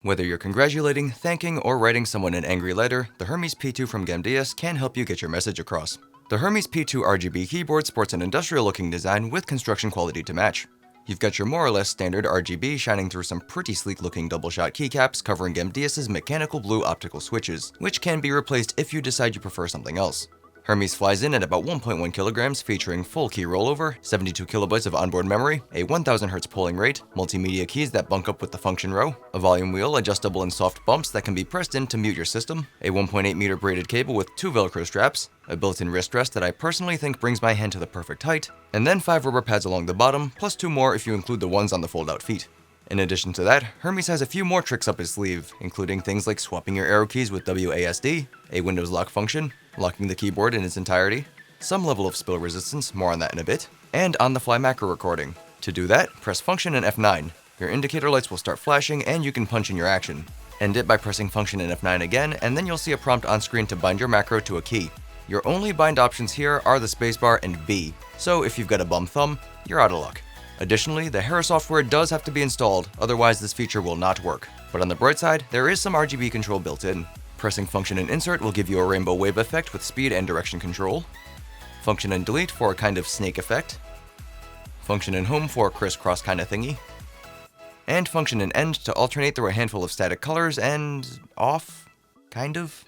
Whether you're congratulating, thanking, or writing someone an angry letter, the Hermes P2 from Gamdias can help you get your message across. The Hermes P2 RGB keyboard sports an industrial-looking design with construction quality to match. You've got your more or less standard RGB shining through some pretty sleek-looking double-shot keycaps covering Gamdias' mechanical blue optical switches, which can be replaced if you decide you prefer something else. Hermes flies in at about 1.1 kilograms, featuring full key rollover, 72 kilobytes of onboard memory, a 1000 Hz polling rate, multimedia keys that bunk up with the function row, a volume wheel adjustable in soft bumps that can be pressed in to mute your system, a 1.8 meter braided cable with 2 Velcro straps, a built-in wrist rest that I personally think brings my hand to the perfect height, and then 5 rubber pads along the bottom, plus 2 more if you include the ones on the fold-out feet. In addition to that, Hermes has a few more tricks up his sleeve, including things like swapping your arrow keys with WASD, a Windows lock function, locking the keyboard in its entirety, some level of spill resistance, more on that in a bit, and on-the-fly macro recording. To do that, press Function and F9. Your indicator lights will start flashing and you can punch in your action. End it by pressing Function and F9 again, and then you'll see a prompt on screen to bind your macro to a key. Your only bind options here are the spacebar and B, so if you've got a bum thumb, you're out of luck. Additionally, the Hera software does have to be installed, otherwise this feature will not work. But on the bright side, there is some Rgb control built in. Pressing Function and Insert will give you a rainbow wave effect with speed and direction control. Function and Delete for a kind of snake effect. Function and Home for a crisscross kind of thingy. And Function and End to alternate through a handful of static colors and off, kind of.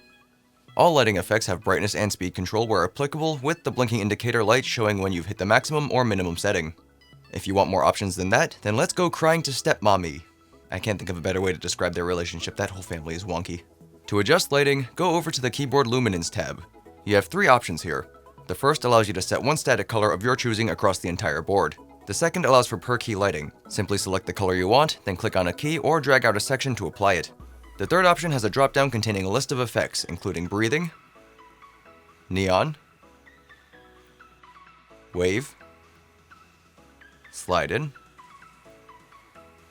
All lighting effects have brightness and speed control where applicable, with the blinking indicator light showing when you've hit the maximum or minimum setting. If you want more options than that, then let's go crying to stepmommy. I can't think of a better way to describe their relationship, that whole family is wonky. To adjust lighting, go over to the Keyboard Luminance tab. You have 3 options here. The first allows you to set one static color of your choosing across the entire board. The second allows for per key lighting. Simply select the color you want, then click on a key or drag out a section to apply it. The third option has a drop-down containing a list of effects, including breathing, neon, wave, slide in,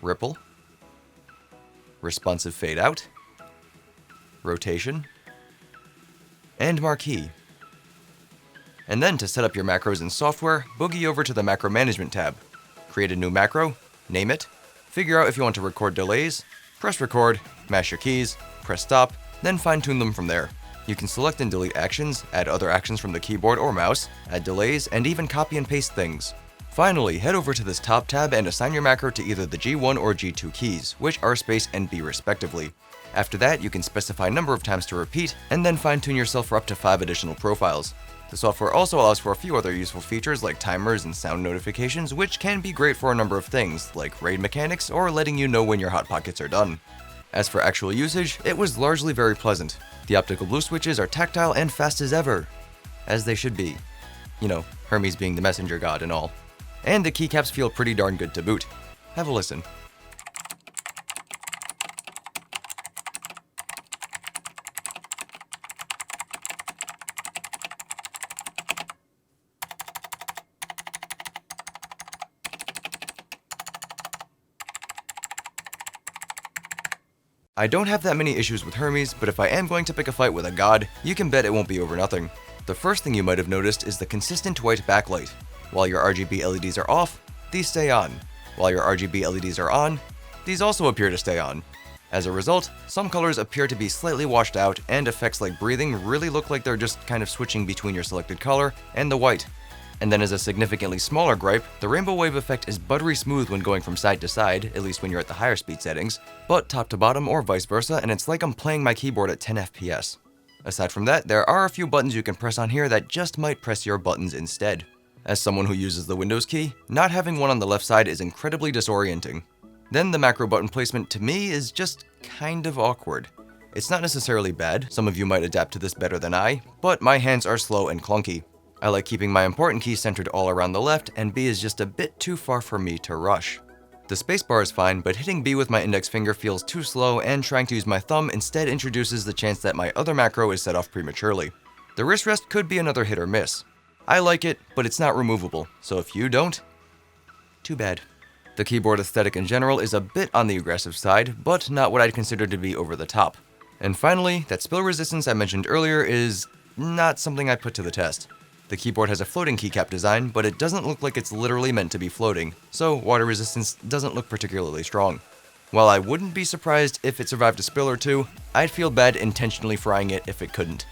ripple, responsive fade out, rotation, and marquee. And then to set up your macros in software, boogie over to the Macro Management tab. Create a new macro, name it, figure out if you want to record delays, press record, mash your keys, press stop, then fine-tune them from there. You can select and delete actions, add other actions from the keyboard or mouse, add delays, and even copy and paste things. Finally, head over to this top tab and assign your macro to either the G1 or G2 keys, which are space and B respectively. After that, you can specify a number of times to repeat, and then fine-tune yourself for up to 5 additional profiles. The software also allows for a few other useful features like timers and sound notifications, which can be great for a number of things, like raid mechanics or letting you know when your hot pockets are done. As for actual usage, it was largely very pleasant. The optical blue switches are tactile and fast as ever. As they should be. You know, Hermes being the messenger god and all. And the keycaps feel pretty darn good to boot. Have a listen. I don't have that many issues with Hermes, but if I am going to pick a fight with a god, you can bet it won't be over nothing. The first thing you might have noticed is the consistent white backlight. While your RGB LEDs are off, these stay on. While your RGB LEDs are on, these also appear to stay on. As a result, some colors appear to be slightly washed out, and effects like breathing really look like they're just kind of switching between your selected color and the white. And then as a significantly smaller gripe, the rainbow wave effect is buttery smooth when going from side to side, at least when you're at the higher speed settings, but top to bottom or vice versa, and it's like I'm playing my keyboard at 10 FPS. Aside from that, there are a few buttons you can press on here that just might press your buttons instead. As someone who uses the Windows key, not having one on the left side is incredibly disorienting. Then the macro button placement to me is just kind of awkward. It's not necessarily bad, some of you might adapt to this better than I, but my hands are slow and clunky. I like keeping my important keys centered all around the left, and B is just a bit too far for me to rush. The spacebar is fine, but hitting B with my index finger feels too slow, and trying to use my thumb instead introduces the chance that my other macro is set off prematurely. The wrist rest could be another hit or miss. I like it, but it's not removable, so if you don't, too bad. The keyboard aesthetic in general is a bit on the aggressive side, but not what I'd consider to be over the top. And finally, that spill resistance I mentioned earlier is not something I put to the test. The keyboard has a floating keycap design, but it doesn't look like it's literally meant to be floating, so water resistance doesn't look particularly strong. While I wouldn't be surprised if it survived a spill or two, I'd feel bad intentionally frying it if it couldn't.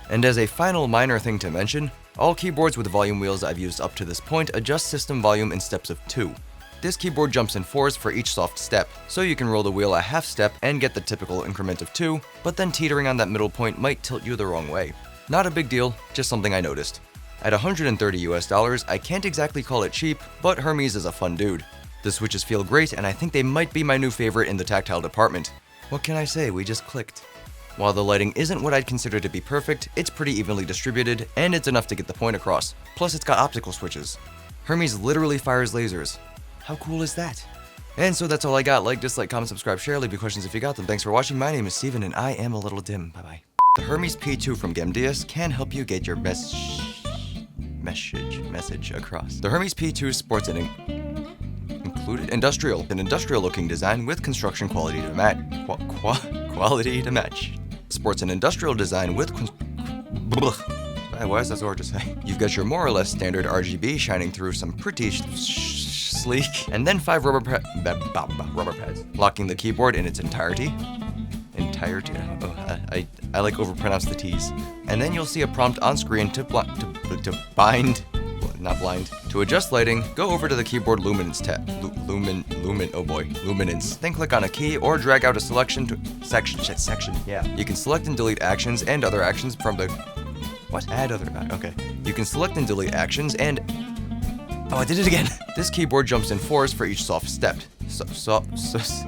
And as a final minor thing to mention, all keyboards with volume wheels I've used up to this point adjust system volume in steps of 2. This keyboard jumps in 4s for each soft step, so you can roll the wheel a half step and get the typical increment of 2, but then teetering on that middle point might tilt you the wrong way. Not a big deal, just something I noticed. At $130 US, I can't exactly call it cheap, but Hermes is a fun dude. The switches feel great, and I think they might be my new favorite in the tactile department. What can I say, we just clicked. While the lighting isn't what I'd consider to be perfect, it's pretty evenly distributed, and it's enough to get the point across. Plus it's got optical switches. Hermes literally fires lasers. How cool is that? And so that's all I got. Like, dislike, comment, subscribe, share, leave me questions if you got them. Thanks for watching. My name is Steven, and I am a little dim. Bye-bye. The Hermes P2 from Gamdias can help you get your message across. The Hermes P2 sports an included an industrial looking design with construction quality to match. Quality to match. Sports an industrial design with why is that so hard to say? You've got your more or less standard RGB shining through some pretty sleek, and then 5 rubber pads, locking the keyboard in its entirety. I like overpronounce the T's. And then you'll see a prompt on screen to adjust lighting. Go over to the keyboard luminance tab. Luminance. Then click on a key or drag out a selection to section. Yeah. You can select and delete actions and other actions from the okay. You can select and delete actions and I did it again. This keyboard jumps in 4s for each soft step. Soft step.